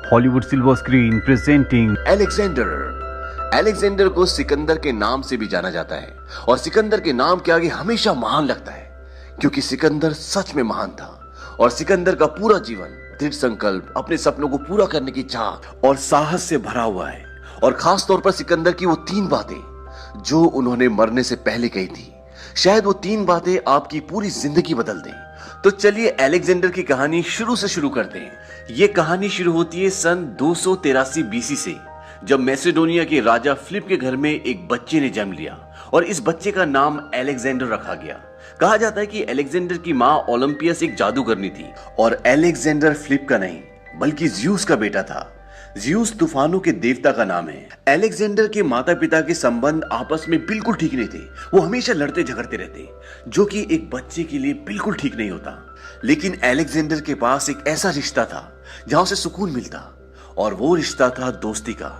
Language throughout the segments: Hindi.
Hollywood Silver Screen presenting Alexander को सिकंदर के नाम से भी जाना जाता है और सिकंदर के नाम के आगे हमेशा महान लगता है क्योंकि सिकंदर सच में महान था और सिकंदर का पूरा जीवन दृढ़ संकल्प, अपने सपनों को पूरा करने की चाह और साहस से भरा हुआ है। और खास तौर पर सिकंदर की वो 3 बातें जो उन्होंने मरने से पहले कही थी, शायद वो 3 बातें आपकी पूरी जिंदगी बदल दें। तो चलिए अलेक्जेंडर की कहानी शुरू से शुरू करते हैं। ये कहानी शुरू होती है सन 283 बीसी से, जब मैसेडोनिया के राजा फिलिप के घर में एक बच्चे ने जन्म लिया और इस बच्चे का नाम अलेक्जेंडर रखा गया। कहा जाता है कि अलेक्जेंडर की मां ओलंपियस एक जादूगरनी थी और अलेक्जेंडर फिलिप का नहीं बल्कि ज्यूस का बेटा था। ज्यूस तूफानों के देवता का नाम है। अलेक्जेंडर के माता पिता के संबंध आपस में बिल्कुल ठीक नहीं थे। वो हमेशा लड़ते झगड़ते रहते, जो कि एक बच्चे के लिए बिल्कुल ठीक नहीं होता। लेकिन अलेक्जेंडर के पास एक ऐसा रिश्ता था जहां उसे सुकून मिलता और वो रिश्ता था दोस्ती का।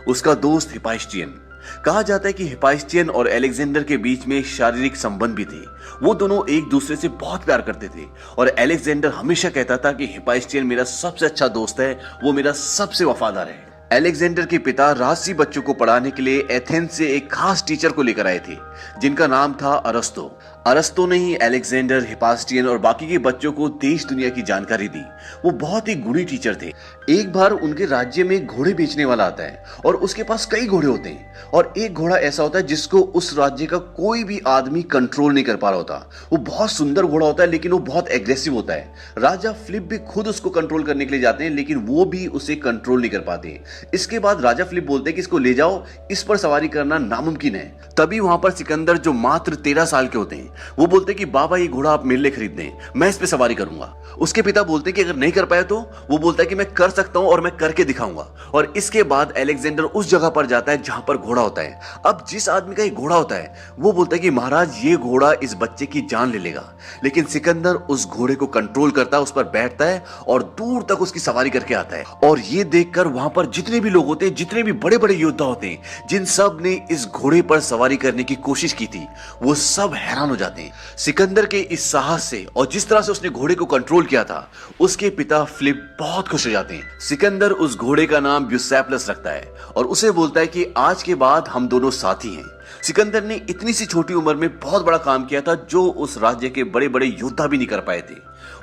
उसका दोस्त हिपाइस्टियन। कहा जाता है कि हिपाइस्टियन और अलेक्जेंडर के बीच में शारीरिक संबंध भी थे। वो दोनों एक दूसरे से बहुत प्यार करते थे और अलेक्जेंडर हमेशा कहता था कि हिपाइस्टियन मेरा सबसे अच्छा दोस्त है, वो मेरा सबसे वफादार है। अलेक्जेंडर के पिता राजसी बच्चों को पढ़ाने के लिए एथेंस से एक खास टीचर को लेकर आए थे जिनका नाम था अरस्तो। अरस्तो ने ही अलेक्जेंडर, हिपाइस्टियन और बाकी के बच्चों को देश दुनिया की जानकारी दी। वो बहुत ही गुणी टीचर थे। एक बार उनके राज्य में घोड़े बेचने वाला आता है और उसके पास कई घोड़े होते हैं और एक घोड़ा ऐसा होता है जिसको उस राज्य का कोई भी आदमी कंट्रोल नहीं कर पा रहा होता। वो बहुत सुंदर घोड़ा होता है लेकिन वो बहुत एग्रेसिव होता है। राजा फिलिप भी खुद उसको कंट्रोल करने के लिए जाते हैं लेकिन वो भी उसे कंट्रोल नहीं कर पाते। इसके बाद राजा फिलिप बोलते हैं कि इसको ले जाओ, इस पर सवारी करना नामुमकिन है। तभी वहां पर सिकंदर, जो मात्र 13 साल के होते हैं, वो बोलते हैं कि बाबा ये घोड़ा आप मेरे लिए खरीद दें, मैं इस पे सवारी करूंगा। उसके पिता बोलते हैं कि अगर नहीं कर पाए तो वो बोलता है कि मैं कर सकता हूं और मैं करके दिखाऊंगा। और इसके बाद अलेक्जेंडर उस जगह पर जाता है जहां पर घोड़ा होता है। अब जिस आदमी का ये घोड़ा होता है वो बोलता है कि महाराज ये घोड़ा इस बच्चे की जान ले लेगा। लेकिन सिकंदर उस घोड़े को कंट्रोल करता है, उस पर बैठता है और दूर तक उसकी सवारी करके आता है। और ये देखकर वहां पर जितने भी लोग होते हैं, जितने भी बड़े बड़े योद्धा होते हैं, जिन सब ने इस घोड़े पर सवारी करने की कोशिश की थी, वो सब हैरान हो जाते हैं सिकंदर के इस साहस से और जिस तरह से उसने घोड़े को कंट्रोल किया था। उसके पिता फिलिप बहुत खुश हो जाते हैं। सिकंदर उस घोड़े का नाम ब्यूसेप्लस रखता है और उसे बोलता है कि आज के बाद हम दोनों साथी हैं। सिकंदर ने इतनी सी छोटी उम्र में बहुत बड़ा काम किया था जो उस राज्य के बड़े बड़े योद्धा भी नहीं कर पाए थे।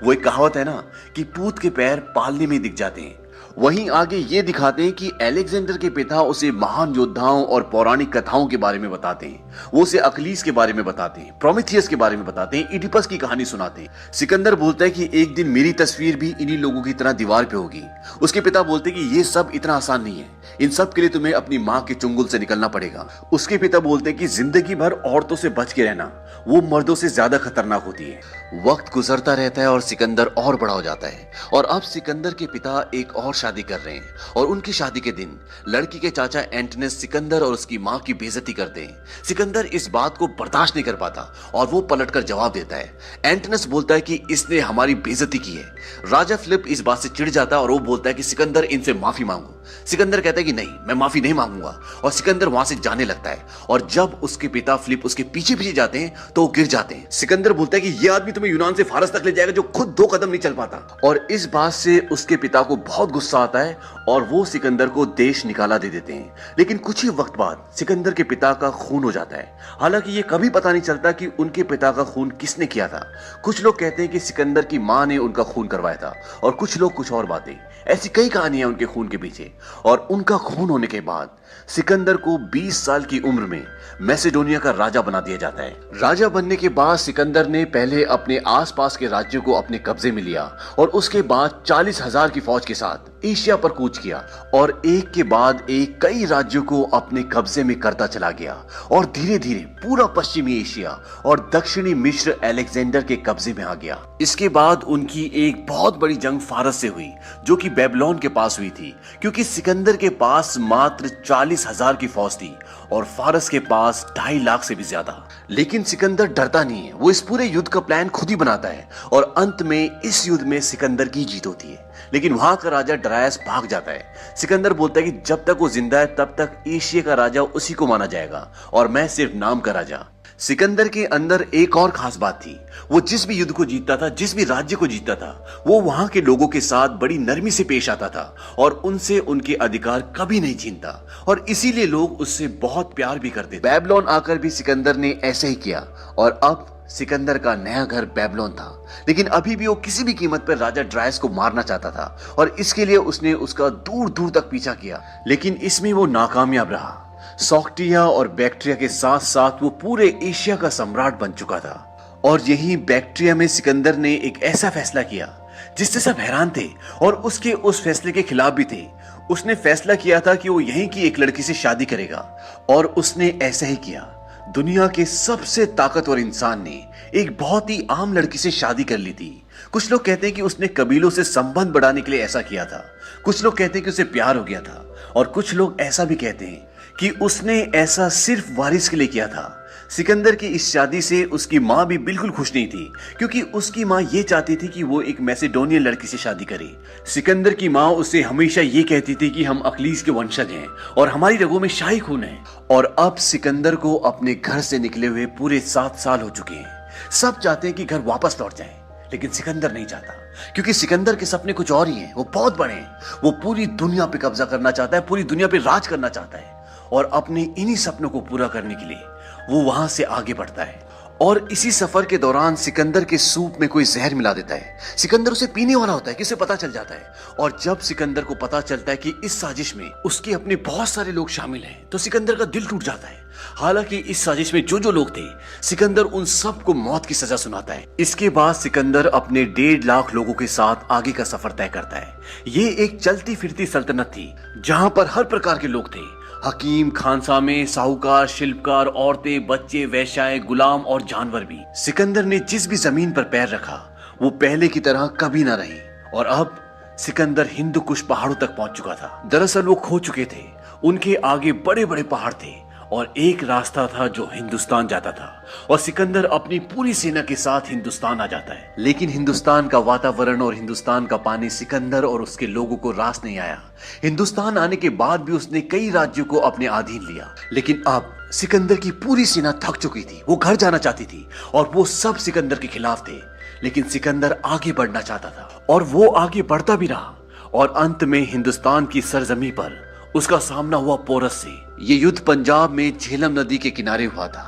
वो एक कहावत है ना कि पूत के पैर पालने में दिख जाते हैं। वहीं आगे ये दिखाते हैं कि अलेक्जेंडर के पिता उसे महान योद्धाओं और पौराणिक कथाओं के बारे में बताते हैं। वो उसे अकलीस के बारे में बताते हैं, प्रोमेथियस के बारे में बताते हैं, इडिपस की कहानी सुनाते हैं। सिकंदर बोलता है कि एक दिन मेरी तस्वीर भी इन्हीं लोगों की तरह दीवार पे होगी। उसके पिता बोलते हैं कि ये सब इतना आसान नहीं है, इन सब के लिए तुम्हें अपनी माँ के चुंगल से निकलना पड़ेगा। उसके पिता बोलते हैं कि जिंदगी भर औरतों से बच के रहना, वो मर्दों से ज्यादा खतरनाक होती है। वक्त गुजरता रहता है और सिकंदर और बड़ा हो जाता है और अब सिकंदर के पिता एक और शादी कर रहे हैं और उनकी शादी के दिन लड़की के चाचा एंटनस सिकंदर और उसकी मां की बेइज्जती करते हैं। सिकंदर इस बात को बर्दाश्त नहीं कर पाता और वो पलटकर जवाब देता है। एंटनस बोलता है कि इसने हमारी बेइज्जती की है। राजा फिलिप इस बात से चिढ़ जाता है और वो बोलता है कि सिकंदर इनसे माफी मांगो। सिकंदर कहता है कि नहीं, मैं माफी नहीं मांगूंगा और सिकंदर वहां से जाने लगता है। और जब उसके पिता फिलिप उसके पीछे पीछे जाते हैं तो वो गिर जाते हैं। सिकंदर बोलता है कि ये आदमी तुम्हें यूनान से फारस तक ले जाएगा जो खुद 2 कदम नहीं चल पाता। और इस बात से उसके पिता को बहुत गुस्सा आता है और वो सिकंदर को देश निकाला दे देते हैं। लेकिन कुछ ही वक्त बाद सिकंदर के पिता का खून हो जाता है। हालांकि ये कभी पता नहीं चलता कि उनके पिता का खून किसने किया था। कुछ लोग कहते हैं कि सिकंदर की मां ने उनका खून करवाया था और कुछ लोग कुछ और बातें। ऐसी कई कहानियां उनके खून के पीछे। और उनका खून होने के बाद सिकंदर को 20 साल की उम्र में मैसेडोनिया का राजा बना दिया जाता है। राजा बनने के बाद सिकंदर ने पहले अपने आसपास के राज्यों को अपने कब्जे में लिया और उसके बाद 40,000 की फौज के साथ एशिया पर कूच किया और एक के बाद एक कई राज्यों को अपने कब्जे में करता चला गया और धीरे धीरे पूरा पश्चिमी एशिया और दक्षिणी मिस्र अलेक्जेंडर के कब्जे में आ गया। इसके बाद उनकी एक बहुत बड़ी जंग फारस से हुई जो कि बेबीलोन के पास हुई थी, क्योंकि सिकंदर के पास मात्र 40,000 की फौज थी और फारस के पास 2.5 लाख से भी ज्यादा। लेकिन सिकंदर डरता नहीं है। वो इस पूरे युद्ध का प्लान खुद ही बनाता है और अंत में इस युद्ध में सिकंदर की जीत होती है। लेकिन वहां का राजा डरायस भाग जाता है। सिकंदर बोलता है कि जब तक वो जिंदा है तब तक एशिया का राजा उसी को माना जाएगा और मैं सिर्फ नाम का राजा। सिकंदर के अंदर एक और खास बात थी। वो जिस भी युद्ध को जीतता था, जिस भी राज्य को जीतता था, वो वहां के लोगों के साथ बड़ी नरमी से पेश आता था और उनसे उनके अधिकार कभी नहीं छीनता और इसीलिए लोग उससे बहुत प्यार भी करते थे। बेबीलोन आकर भी सिकंदर ने ऐसे ही किया और अब सिकंदर का नया घर बेबीलोन था। लेकिन अभी भी वो किसी भी कीमत पर राजा ड्रायस को मारना चाहता था और इसके लिए उसने उसका दूर दूर तक पीछा किया, लेकिन इसमें वो नाकामयाब रहा। सॉक्टिया और बैक्ट्रिया के साथ साथ वो पूरे एशिया का सम्राट बन चुका था और यही बैक्ट्रिया में सिकंदर ने एक ऐसा फैसला किया जिससे सब हैरान थे और उसके उस फैसले के खिलाफ भी थे। उसने फैसला किया था कि वो यहीं की एक लड़की से शादी करेगा और उसने ऐसा ही किया। दुनिया के सबसे ताकतवर इंसान ने एक बहुत ही आम लड़की से शादी कर ली थी। कुछ लोग कहते हैं कि उसने कबीलों से संबंध बढ़ाने के लिए ऐसा किया था, कुछ लोग कहते हैं कि उसे प्यार हो गया था और कुछ लोग ऐसा भी कहते हैं कि उसने ऐसा सिर्फ वारिस के लिए किया था। सिकंदर की इस शादी से उसकी माँ भी बिल्कुल खुश नहीं थी क्योंकि उसकी माँ ये चाहती थी कि वो एक मैसेडोनियन लड़की से शादी करे। सिकंदर की माँ उसे हमेशा ये कहती थी कि हम अकलीस के वंशज हैं और हमारी रगों में शाही खून है। और अब सिकंदर को अपने घर से निकले हुए पूरे 7 साल हो चुके हैं। सब चाहते हैं कि घर वापस लौट जाए, लेकिन सिकंदर नहीं चाहता क्योंकि सिकंदर के सपने कुछ और ही हैं। वो बहुत बड़े हैं। वो पूरी दुनिया पे कब्जा करना चाहता है, पूरी दुनिया पे राज करना चाहता है और अपने इन्हीं सपनों को पूरा करने के लिए वो वहां से आगे बढ़ता है। और इसी सफर के दौरान सिकंदर के सूप में कोई जहर मिला देता है। सिकंदर उसे पीने वाला होता है कि उसे पता चल जाता है और जब सिकंदर को पता चलता है कि इस साजिश में उसके अपने बहुत सारे लोग शामिल हैं तो सिकंदर का दिल टूट जाता है। हालांकि इस साजिश में जो जो लोग थे, सिकंदर उन सबको मौत की सजा सुनाता है। इसके बाद सिकंदर अपने 1.5 लाख लोगों के साथ आगे का सफर तय करता है। ये एक चलती फिरती सल्तनत थी जहां पर हर प्रकार के लोग थे। हकीम, खानसामे, साहूकार, शिल्पकार, औरतें, बच्चे, वैश्याएं, गुलाम और जानवर भी। सिकंदर ने जिस भी जमीन पर पैर रखा वो पहले की तरह कभी ना रही और अब सिकंदर हिंदू कुश पहाड़ों तक पहुंच चुका था। दरअसल वो खो चुके थे। उनके आगे बड़े बड़े पहाड़ थे और एक रास्ता था जो हिंदुस्तान जाता था और सिकंदर अपनी पूरी सेना के साथ हिंदुस्तान आ जाता है। लेकिन हिंदुस्तान का वातावरण और हिंदुस्तान का पानी सिकंदर और उसके लोगों को रास नहीं आया। हिंदुस्तान आने के बाद भी उसने कई राज्यों को अपने अधीन लिया, लेकिन अब सिकंदर की पूरी सेना थक चुकी थी। वो घर जाना चाहती थी और वो सब सिकंदर के खिलाफ थे। लेकिन सिकंदर आगे बढ़ना चाहता था और वो आगे बढ़ता भी रहा और अंत में हिंदुस्तान की सरजमी पर उसका सामना हुआ पोरस से। ये युद्ध पंजाब में झेलम नदी के किनारे हुआ था।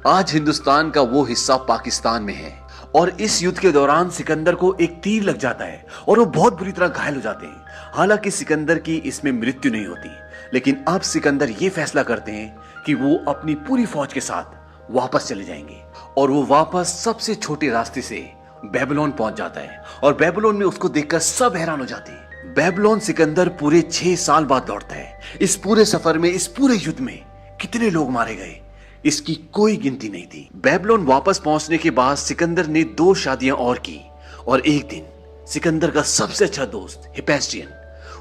आज हिंदुस्तान का वो हिस्सा पाकिस्तान में है और इस युद्ध के दौरान सिकंदर को एक तीर लग जाता है और वो बहुत बुरी तरह घायल हो जाते हैं। हालांकि सिकंदर की इसमें मृत्यु नहीं होती, लेकिन अब सिकंदर ये फैसला करते हैं कि वो अपनी पूरी फौज के साथ वापस चले जाएंगे और वो वापस सबसे छोटे रास्ते से बेबीलोन पहुंच जाता है और बेबीलोन में उसको देखकर सब हैरान हो जाते हैं। बेबीलोन सिकंदर पूरे 6 साल बाद लौटता है। इस पूरे सफर में, इस पूरे युद्ध में कितने लोग मारे गए इसकी कोई गिनती नहीं थी। बेबीलोन वापस पहुंचने के बाद सिकंदर ने 2 शादियां और की और एक दिन सिकंदर का सबसे अच्छा दोस्त हिपैस्टियन,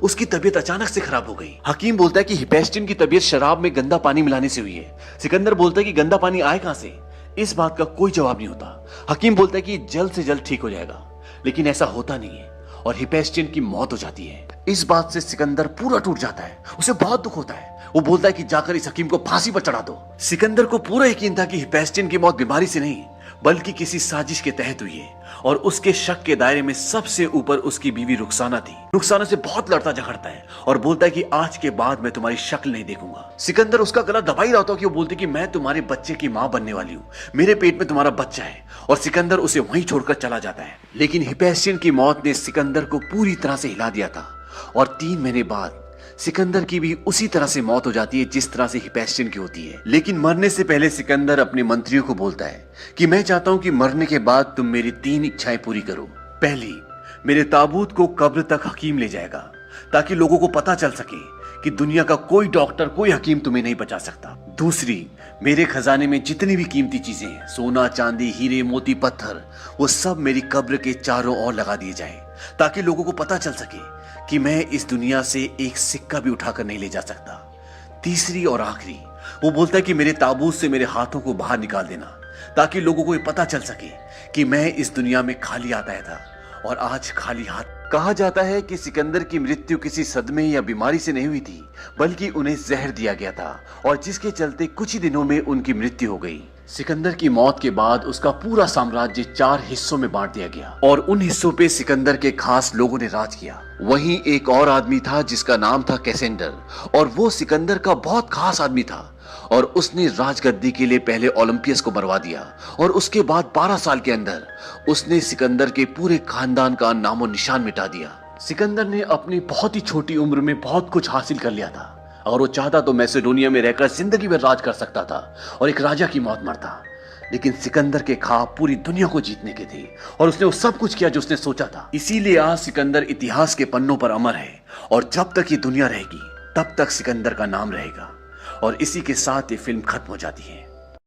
उसकी तबीयत अचानक से खराब हो गई। हकीम बोलता है कि हिपैस्टियन की तबीयत शराब में गंदा पानी मिलाने से हुई है। सिकंदर बोलता है कि गंदा पानी आए कहां से? इस बात का कोई जवाब नहीं होता। हकीम बोलता है कि जल्द से जल्द ठीक हो जाएगा, लेकिन ऐसा होता नहीं है और हिपैस्टियन की मौत हो जाती है। इस बात से सिकंदर पूरा टूट जाता है। उसे बहुत दुख होता है। वो बोलता है कि जाकर इस हकीम को फांसी पर चढ़ा दो। सिकंदर को पूरा यकीन था कि हिपैस्टियन की मौत बीमारी से नहीं बल्कि किसी साजिश के तहत हुई है और उसके शक के दायरे में सबसे ऊपर उसकी बीवी रुखसाना थी। रुखसाना से बहुत लड़ता झगड़ता है और बोलता है कि आज के बाद मैं तुम्हारी शक्ल नहीं देखूंगा। सिकंदर उसका गला दबा ही रहा था कि वो बोलती कि मैं तुम्हारे बच्चे की मां बनने वाली हूँ, मेरे पेट में तुम्हारा बच्चा है, और सिकंदर उसे वहीं छोड़कर चला जाता है। लेकिन हिपैस्टियन की मौत ने सिकंदर को पूरी तरह से हिला दिया था और 3 महीने बाद सिकंदर की भी उसी तरह से मौत हो जाती है जिस तरह से हिपैस्टियन की होती है। लेकिन मरने से पहले सिकंदर अपने मंत्रियों को बोलता है कि मैं चाहता हूं कि मरने के बाद तुम मेरी 3 इच्छाएं पूरी करो। पहली, मेरे ताबूत को कब्र तक हकीम ले जाएगा ताकि लोगों को पता चल सके कि दुनिया का कोई डॉक्टर, कोई हकीम तुम्हें नहीं बचा सकता। दूसरी, मेरे खजाने में जितनी भी कीमती चीजें हैं, सोना, चांदी, हीरे, मोती, पत्थर, वो सब मेरी कब्र के चारों ओर लगा दिए जाए ताकि लोगों को पता चल सके कि मैं इस दुनिया से एक सिक्का भी उठाकर नहीं ले जा सकता। तीसरी और आखिरी, वो बोलता है कि मेरे ताबूत से मेरे हाथों को बाहर निकाल देना ताकि लोगों को ये पता चल सके कि मैं इस दुनिया में खाली हाथ आया था और आज खाली हाथ कहा जाता है कि सिकंदर की मृत्यु किसी सदमे या बीमारी से नहीं हुई थी, बल्कि उन्हें जहर दिया गया था और जिसके चलते कुछ ही दिनों में उनकी मृत्यु हो गई। सिकंदर की मौत के बाद उसका पूरा साम्राज्य 4 हिस्सों में बांट दिया गया और उन हिस्सों पे सिकंदर के खास लोगों ने राज किया। वहीं एक और आदमी था जिसका नाम था कैसेंडर, और वो सिकंदर का बहुत खास आदमी था और उसने राजगद्दी के लिए पहले ओलंपियस को मरवा दिया और उसके बाद 12 साल के अंदर उसने सिकंदर के पूरे खानदान का नामो निशान मिटा दिया। सिकंदर ने अपनी बहुत ही छोटी उम्र में बहुत कुछ हासिल कर लिया था। अगर वो चाहता तो मैसेडोनिया में रहकर जिंदगी भर राज कर सकता था और एक राजा की मौत मरता, लेकिन सिकंदर के ख्वाब पूरी दुनिया को जीतने के थे और उसने वो सब कुछ किया जो उसने सोचा था। इसीलिए आज सिकंदर इतिहास के पन्नों पर अमर है और जब तक ये दुनिया रहेगी तब तक सिकंदर का नाम रहेगा। और इसी के साथ ये फिल्म खत्म हो जाती है।